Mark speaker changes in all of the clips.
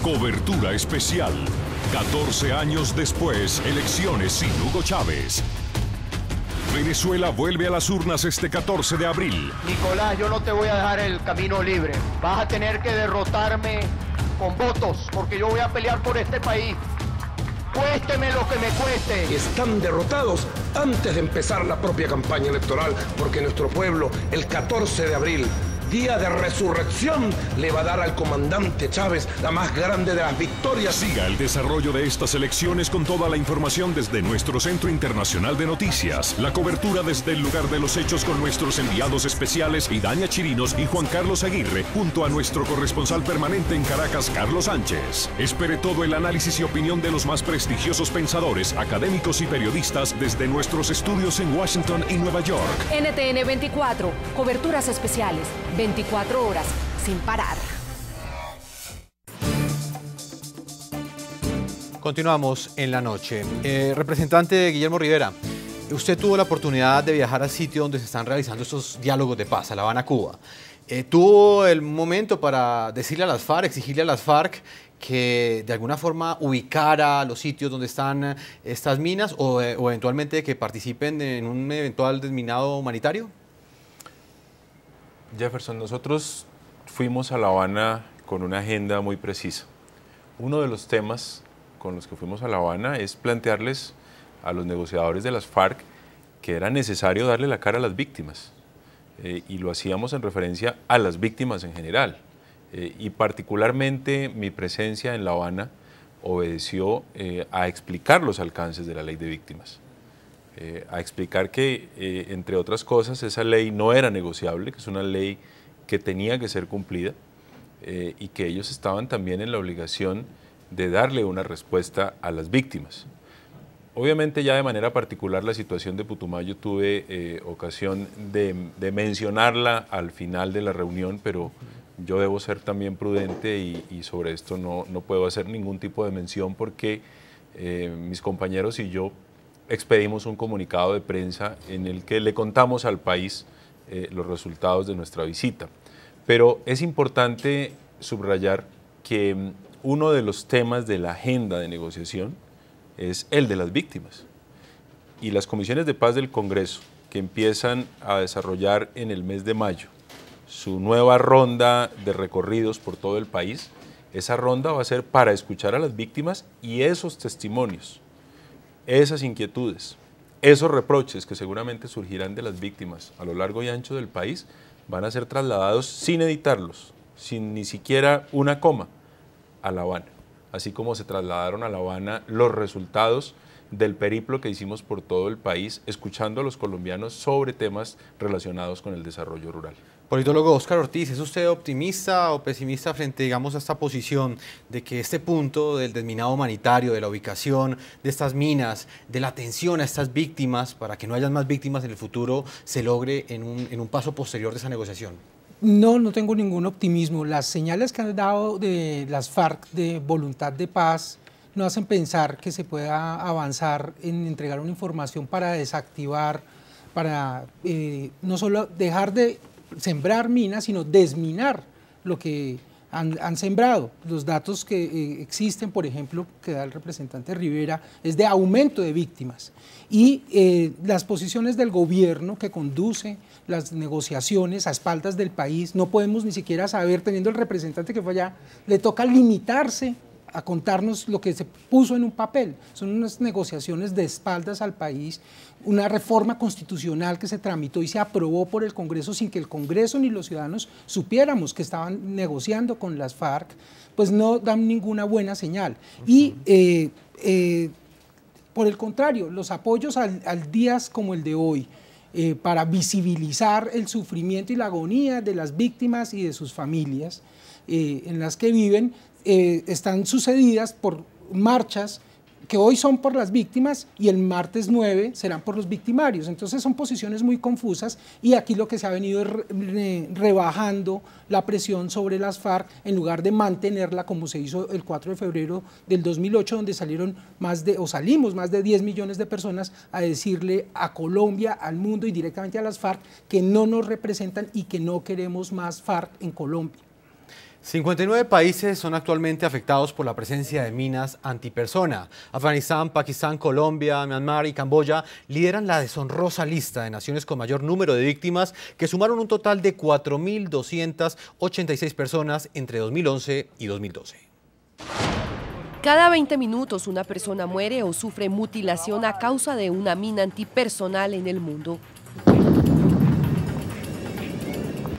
Speaker 1: Cobertura especial. 14 años después, elecciones sin Hugo Chávez. Venezuela vuelve a las urnas este 14 de abril.
Speaker 2: Nicolás, yo no te voy a dejar el camino libre. Vas a tener que derrotarme con votos, porque yo voy a pelear por este país. Cuésteme lo que me cueste.
Speaker 3: Están derrotados antes de empezar la propia campaña electoral, porque nuestro pueblo, el 14 de abril, día de resurrección, le va a dar al comandante Chávez la más grande de las victorias.
Speaker 1: Siga el desarrollo de estas elecciones con toda la información desde nuestro Centro Internacional de Noticias. La cobertura desde el lugar de los hechos con nuestros enviados especiales Idaña Chirinos y Juan Carlos Aguirre, junto a nuestro corresponsal permanente en Caracas, Carlos Sánchez. Espere todo el análisis y opinión de los más prestigiosos pensadores, académicos y periodistas desde nuestros estudios en Washington y Nueva York.
Speaker 4: NTN 24, coberturas especiales. 24 horas sin parar.
Speaker 5: Continuamos en la noche. Representante Guillermo Rivera, usted tuvo la oportunidad de viajar al sitio donde se están realizando estos diálogos de paz, a La Habana, Cuba. ¿Tuvo el momento para decirle a las FARC, exigirle a las FARC que de alguna forma ubicara los sitios donde están estas minas o eventualmente que participen en un eventual desminado humanitario?
Speaker 6: Jefferson, nosotros fuimos a La Habana con una agenda muy precisa. Uno de los temas con los que fuimos a La Habana es plantearles a los negociadores de las FARC que era necesario darle la cara a las víctimas. Y lo hacíamos en referencia a las víctimas en general. Y particularmente mi presencia en La Habana obedeció a explicar los alcances de la ley de víctimas. A explicar que, entre otras cosas, esa ley no era negociable, que es una ley que tenía que ser cumplida y que ellos estaban también en la obligación de darle una respuesta a las víctimas. Obviamente ya de manera particular la situación de Putumayo tuve ocasión de mencionarla al final de la reunión, pero yo debo ser también prudente y sobre esto no puedo hacer ningún tipo de mención porque mis compañeros y yo expedimos un comunicado de prensa en el que le contamos al país los resultados de nuestra visita. Pero es importante subrayar que uno de los temas de la agenda de negociación es el de las víctimas. Y las comisiones de paz del Congreso, que empiezan a desarrollar en el mes de mayo su nueva ronda de recorridos por todo el país, esa ronda va a ser para escuchar a las víctimas y esos testimonios, esas inquietudes, esos reproches que seguramente surgirán de las víctimas a lo largo y ancho del país van a ser trasladados sin editarlos, sin ni siquiera una coma, a La Habana, así como se trasladaron a La Habana los resultados del periplo que hicimos por todo el país, escuchando a los colombianos sobre temas relacionados con el desarrollo rural.
Speaker 5: Politólogo Óscar Ortiz, ¿es usted optimista o pesimista frente, digamos, a esta posición de que este punto del desminado humanitario, de la ubicación de estas minas, de la atención a estas víctimas, para que no haya más víctimas en el futuro, se logre en un paso posterior de esa negociación?
Speaker 7: No tengo ningún optimismo. Las señales que han dado de las FARC de voluntad de paz no hacen pensar que se pueda avanzar en entregar una información para desactivar, para no solo dejar de sembrar minas, sino desminar lo que han sembrado. Los datos que existen, por ejemplo, que da el representante Rivera, es de aumento de víctimas. Y las posiciones del gobierno que conduce las negociaciones a espaldas del país, no podemos ni siquiera saber, teniendo el representante que fue allá, le toca limitarse a contarnos lo que se puso en un papel. Son unas negociaciones de espaldas al país, una reforma constitucional que se tramitó y se aprobó por el Congreso sin que el Congreso ni los ciudadanos supiéramos que estaban negociando con las FARC, pues no dan ninguna buena señal. Y por el contrario, los apoyos al días como el de hoy, para visibilizar el sufrimiento y la agonía de las víctimas y de sus familias en las que viven, están sucedidas por marchas que hoy son por las víctimas y el martes 9 serán por los victimarios. Entonces son posiciones muy confusas y aquí lo que se ha venido es rebajando la presión sobre las FARC en lugar de mantenerla como se hizo el 4 de febrero del 2008, donde salimos más de 10 millones de personas a decirle a Colombia, al mundo y directamente a las FARC que no nos representan y que no queremos más FARC en Colombia.
Speaker 5: 59 países son actualmente afectados por la presencia de minas antipersona. Afganistán, Pakistán, Colombia, Myanmar y Camboya lideran la deshonrosa lista de naciones con mayor número de víctimas, que sumaron un total de 4.286 personas entre 2011 y 2012.
Speaker 8: Cada 20 minutos una persona muere o sufre mutilación a causa de una mina antipersonal en el mundo.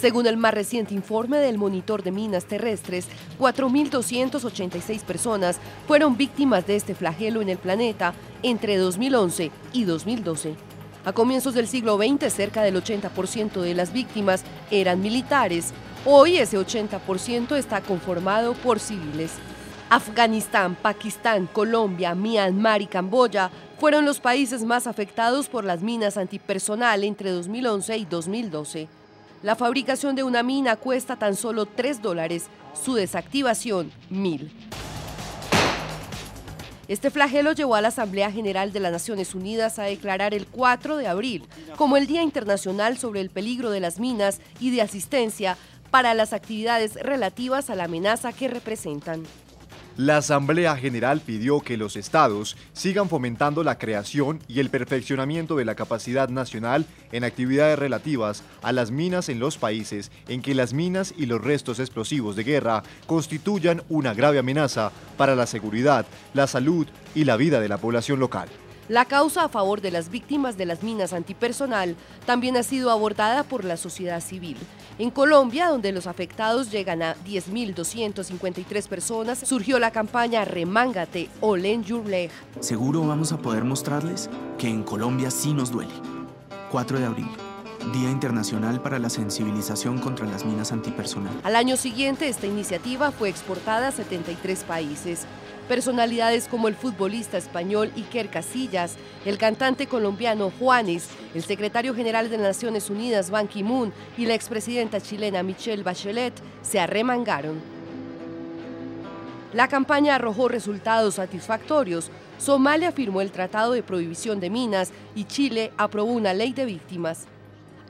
Speaker 8: Según el más reciente informe del Monitor de Minas Terrestres, 4.286 personas fueron víctimas de este flagelo en el planeta entre 2011 y 2012. A comienzos del siglo XX, cerca del 80% de las víctimas eran militares. Hoy ese 80% está conformado por civiles. Afganistán, Pakistán, Colombia, Myanmar y Camboya fueron los países más afectados por las minas antipersonal entre 2011 y 2012. La fabricación de una mina cuesta tan solo $3, su desactivación, $1.000. Este flagelo llevó a la Asamblea General de las Naciones Unidas a declarar el 4 de abril como el Día Internacional sobre el Peligro de las Minas y de asistencia para las actividades relativas a la amenaza que representan.
Speaker 9: La Asamblea General pidió que los estados sigan fomentando la creación y el perfeccionamiento de la capacidad nacional en actividades relativas a las minas en los países en que las minas y los restos explosivos de guerra constituyan una grave amenaza para la seguridad, la salud y la vida de la población local.
Speaker 8: La causa a favor de las víctimas de las minas antipersonal también ha sido abordada por la sociedad civil. En Colombia, donde los afectados llegan a 10.253 personas, surgió la campaña Remángate o Lend Your Leg.
Speaker 10: Seguro vamos a poder mostrarles que en Colombia sí nos duele. 4 de abril, Día Internacional para la Sensibilización contra las Minas Antipersonal.
Speaker 8: Al año siguiente, esta iniciativa fue exportada a 73 países. Personalidades como el futbolista español Iker Casillas, el cantante colombiano Juanes, el secretario general de Naciones Unidas Ban Ki-moon y la expresidenta chilena Michelle Bachelet se arremangaron. La campaña arrojó resultados satisfactorios. Somalia firmó el Tratado de Prohibición de Minas y Chile aprobó una ley de víctimas.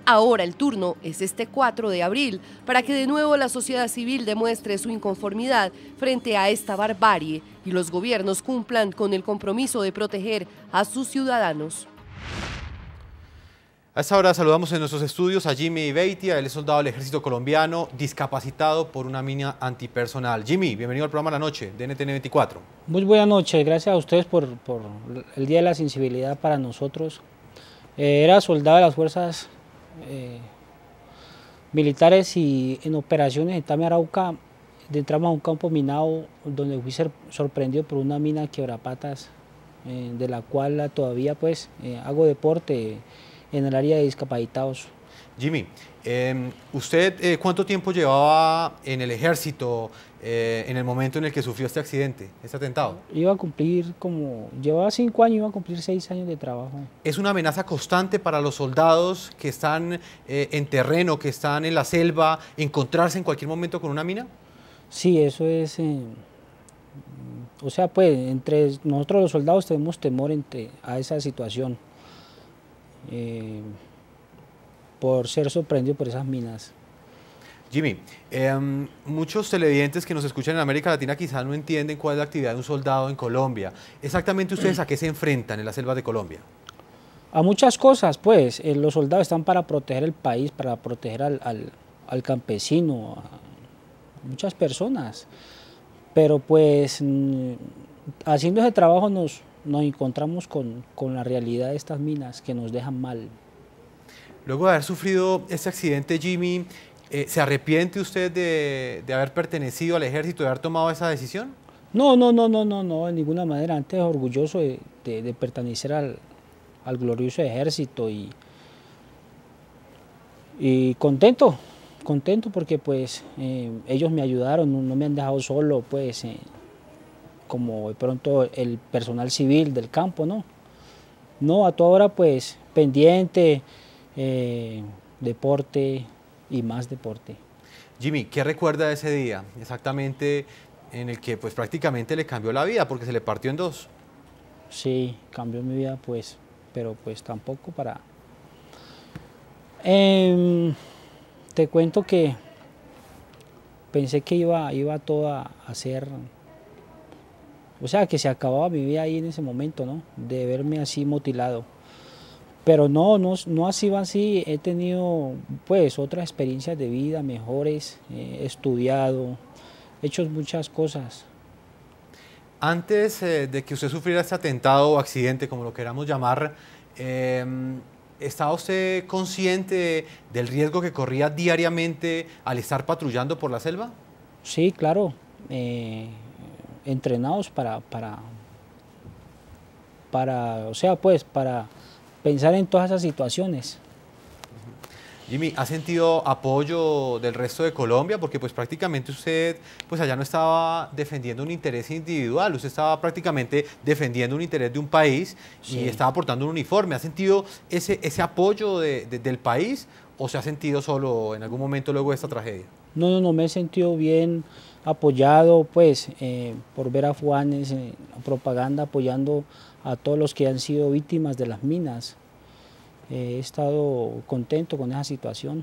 Speaker 8: Ahora el turno es este 4 de abril para que de nuevo la sociedad civil demuestre su inconformidad frente a esta barbarie y los gobiernos cumplan con el compromiso de proteger a sus ciudadanos.
Speaker 5: A esta hora saludamos en nuestros estudios a Jimmy Beitia, él es soldado del ejército colombiano, discapacitado por una mina antipersonal. Jimmy, bienvenido al programa La Noche de NTN 24.
Speaker 11: Muy buenas noches, gracias a ustedes por el Día de la Sensibilidad para nosotros. Era soldado de las fuerzas militares y en operaciones en Tame, Arauca, entramos a un campo minado donde fui sorprendido por una mina quebrapatas, de la cual todavía pues hago deporte en el área de discapacitados.
Speaker 5: Jimmy, ¿usted cuánto tiempo llevaba en el ejército en el momento en el que sufrió este accidente, este atentado?
Speaker 11: Llevaba 5 años, iba a cumplir 6 años de trabajo.
Speaker 5: ¿Es una amenaza constante para los soldados que están en terreno, que están en la selva, encontrarse en cualquier momento con una mina?
Speaker 11: Sí, eso es, o sea, pues entre nosotros los soldados tenemos temor a esa situación. Por ser sorprendido por esas minas.
Speaker 5: Jimmy, muchos televidentes que nos escuchan en América Latina quizás no entienden cuál es la actividad de un soldado en Colombia. Exactamente, ¿ustedes a qué se enfrentan en la selva de Colombia?
Speaker 11: A muchas cosas, pues. Los soldados están para proteger el país, para proteger al campesino, a muchas personas. Pero pues haciendo ese trabajo nos encontramos con la realidad de estas minas que nos dejan mal.
Speaker 5: Luego de haber sufrido este accidente, Jimmy, ¿se arrepiente usted de haber pertenecido al ejército, de haber tomado esa decisión?
Speaker 11: No, de ninguna manera. Antes orgulloso de pertenecer al glorioso ejército y contento porque pues ellos me ayudaron, no me han dejado solo, pues como de pronto el personal civil del campo, no, a toda hora pues pendiente, deporte y más deporte.
Speaker 5: Jimmy, ¿qué recuerda de ese día exactamente en el que pues prácticamente le cambió la vida porque se le partió en dos?
Speaker 11: Sí, cambió mi vida pues, pero pues tampoco para... te cuento que pensé que iba todo a ser, o sea, que se acababa mi vida ahí en ese momento, ¿no? De verme así mutilado. Pero no ha sido así, he tenido pues otras experiencias de vida mejores, he estudiado, he hecho muchas cosas.
Speaker 5: Antes de que usted sufriera este atentado o accidente, como lo queramos llamar, ¿estaba usted consciente del riesgo que corría diariamente al estar patrullando por la selva?
Speaker 11: Sí, claro, entrenados o sea, pues para pensar en todas esas situaciones.
Speaker 5: Jimmy, ¿ha sentido apoyo del resto de Colombia? Porque pues prácticamente usted pues allá no estaba defendiendo un interés individual, usted estaba prácticamente defendiendo un interés de un país y estaba portando un uniforme. ¿Ha sentido ese apoyo del país o se ha sentido solo en algún momento luego de esta tragedia?
Speaker 11: No, me he sentido bien apoyado pues por ver a Juanes, propaganda apoyando a todos los que han sido víctimas de las minas. He estado contento con esa situación.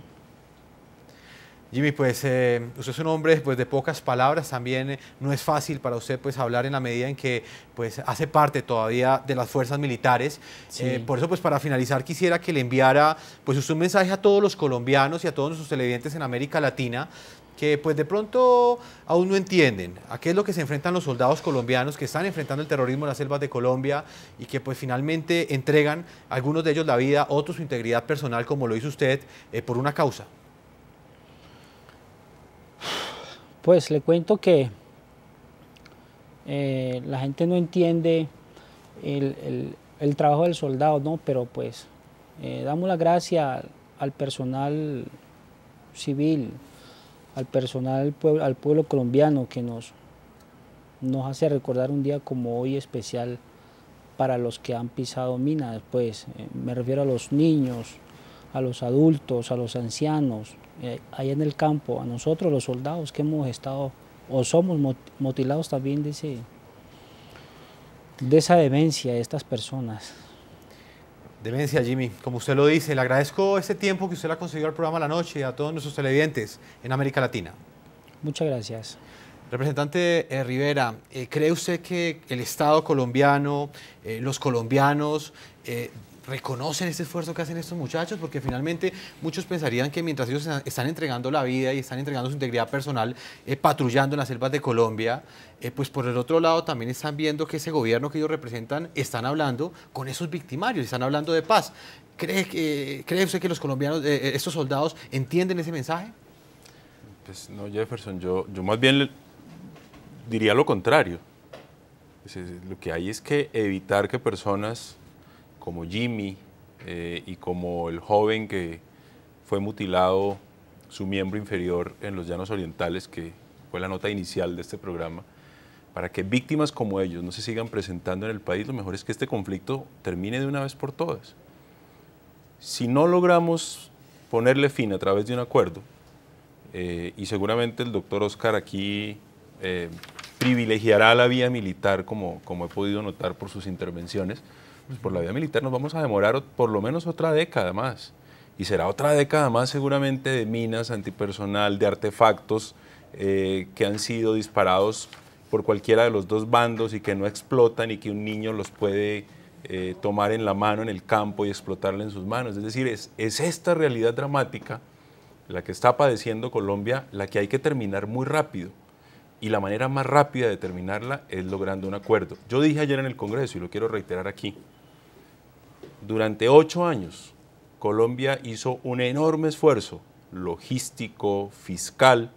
Speaker 5: Jimmy, pues usted es un hombre pues, de pocas palabras, también no es fácil para usted pues, hablar en la medida en que pues, hace parte todavía de las fuerzas militares. Sí. Por eso, pues para finalizar, quisiera que le enviara pues, usted un mensaje a todos los colombianos y a todos nuestros televidentes en América Latina, que pues de pronto aún no entienden a qué es lo que se enfrentan los soldados colombianos que están enfrentando el terrorismo en las selvas de Colombia y que pues finalmente entregan, algunos de ellos la vida, otros su integridad personal, como lo hizo usted, por una causa.
Speaker 11: Pues le cuento que la gente no entiende el trabajo del soldado, ¿no? Pero pues damos la gracia al personal civil, al personal, al pueblo colombiano que nos hace recordar un día como hoy especial para los que han pisado minas, pues me refiero a los niños, a los adultos, a los ancianos, allá en el campo, a nosotros los soldados que hemos estado o somos mutilados también de esa demencia de estas personas.
Speaker 5: Demencia, Jimmy, como usted lo dice, le agradezco este tiempo que usted le ha concedido al programa La Noche y a todos nuestros televidentes en América Latina.
Speaker 11: Muchas gracias.
Speaker 5: Representante Rivera, ¿cree usted que el Estado colombiano, los colombianos, reconocen este esfuerzo que hacen estos muchachos? Porque finalmente muchos pensarían que mientras ellos están entregando la vida y están entregando su integridad personal, patrullando en las selvas de Colombia, pues por el otro lado también están viendo que ese gobierno que ellos representan están hablando con esos victimarios, están hablando de paz. ¿Cree usted que los colombianos, estos soldados, entienden ese mensaje?
Speaker 6: Pues no, Jefferson, yo más bien diría lo contrario. Lo que hay es que evitar que personas como Jimmy y como el joven que fue mutilado su miembro inferior en los Llanos Orientales, que fue la nota inicial de este programa, para que víctimas como ellos no se sigan presentando en el país, lo mejor es que este conflicto termine de una vez por todas. Si no logramos ponerle fin a través de un acuerdo, y seguramente el doctor Oscar aquí privilegiará la vía militar, como he podido notar por sus intervenciones, pues por la vía militar nos vamos a demorar por lo menos otra década más. Y será otra década más seguramente de minas antipersonal, de artefactos que han sido disparados por cualquiera de los dos bandos y que no explotan y que un niño los puede tomar en la mano en el campo y explotarle en sus manos. Es decir, es esta realidad dramática la que está padeciendo Colombia, la que hay que terminar muy rápido. Y la manera más rápida de terminarla es logrando un acuerdo. Yo dije ayer en el Congreso, y lo quiero reiterar aquí, durante 8 años Colombia hizo un enorme esfuerzo logístico, fiscal,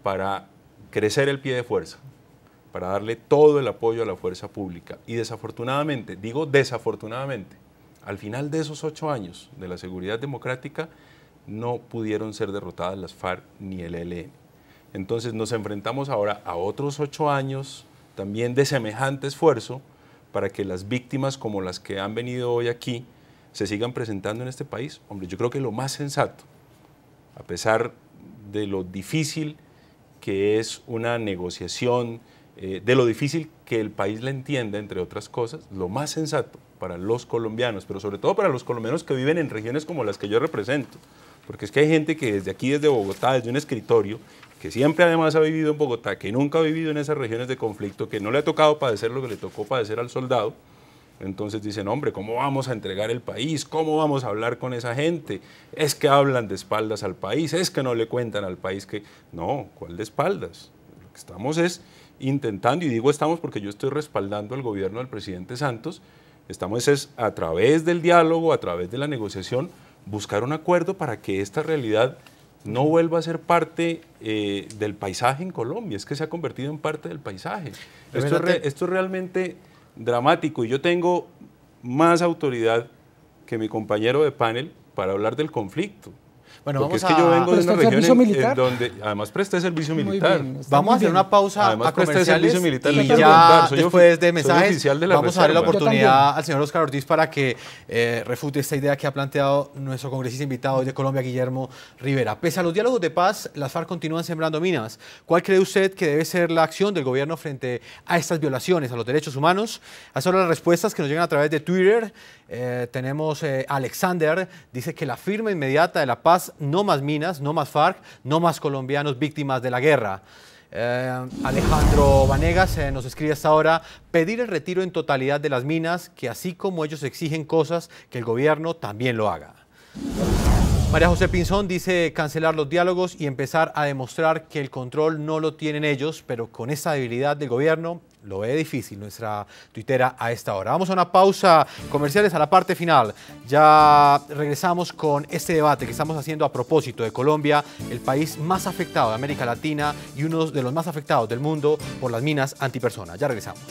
Speaker 6: para crecer el pie de fuerza, para darle todo el apoyo a la fuerza pública. Y desafortunadamente, digo desafortunadamente, al final de esos 8 años de la seguridad democrática, no pudieron ser derrotadas las FARC ni el ELN. Entonces nos enfrentamos ahora a otros 8 años también de semejante esfuerzo para que las víctimas como las que han venido hoy aquí se sigan presentando en este país. Hombre, yo creo que lo más sensato, a pesar de lo difícil que es una negociación, de lo difícil que el país la entienda, entre otras cosas, lo más sensato para los colombianos, pero sobre todo para los colombianos que viven en regiones como las que yo represento, porque es que hay gente que desde aquí, desde Bogotá, desde un escritorio, que siempre además ha vivido en Bogotá, que nunca ha vivido en esas regiones de conflicto, que no le ha tocado padecer lo que le tocó padecer al soldado, entonces dicen, hombre, ¿cómo vamos a entregar el país? ¿Cómo vamos a hablar con esa gente? Es que hablan de espaldas al país, es que no le cuentan al país que... No, ¿cuál de espaldas? Lo que estamos es intentando, y digo estamos porque yo estoy respaldando al gobierno del presidente Santos, estamos es a través del diálogo, a través de la negociación, buscar un acuerdo para que esta realidad no vuelva a ser parte del paisaje en Colombia, es que se ha convertido en parte del paisaje. Esto es realmente dramático y yo tengo más autoridad que mi compañero de panel para hablar del conflicto.
Speaker 5: Bueno,
Speaker 6: porque
Speaker 5: vamos
Speaker 6: es que yo vengo de una región
Speaker 7: militar?
Speaker 6: en donde además presté servicio militar.
Speaker 5: Vamos a hacer una pausa
Speaker 6: además
Speaker 5: a
Speaker 6: presté
Speaker 5: comerciales
Speaker 6: servicio militar.
Speaker 5: y ya después de
Speaker 6: soy
Speaker 5: mensajes
Speaker 6: oficial de la
Speaker 5: vamos a darle la
Speaker 6: reserva.
Speaker 5: oportunidad al señor Óscar Ortiz para que refute esta idea que ha planteado nuestro congresista invitado hoy de Colombia, Guillermo Rivera. Pese a los diálogos de paz, las FARC continúan sembrando minas. ¿Cuál cree usted que debe ser la acción del gobierno frente a estas violaciones a los derechos humanos? Esas son las respuestas que nos llegan a través de Twitter. Tenemos Alexander, dice que la firma inmediata de la paz, no más minas, no más FARC, no más colombianos víctimas de la guerra. Alejandro Vanegas nos escribe hasta ahora, pedir el retiro en totalidad de las minas, que así como ellos exigen cosas, que el gobierno también lo haga. María José Pinzón dice cancelar los diálogos y empezar a demostrar que el control no lo tienen ellos, pero con esta debilidad del gobierno lo ve difícil nuestra tuitera a esta hora. Vamos a una pausa comerciales a la parte final. Ya regresamos con este debate que estamos haciendo a propósito de Colombia, el país más afectado de América Latina y uno de los más afectados del mundo por las minas antipersona. Ya regresamos.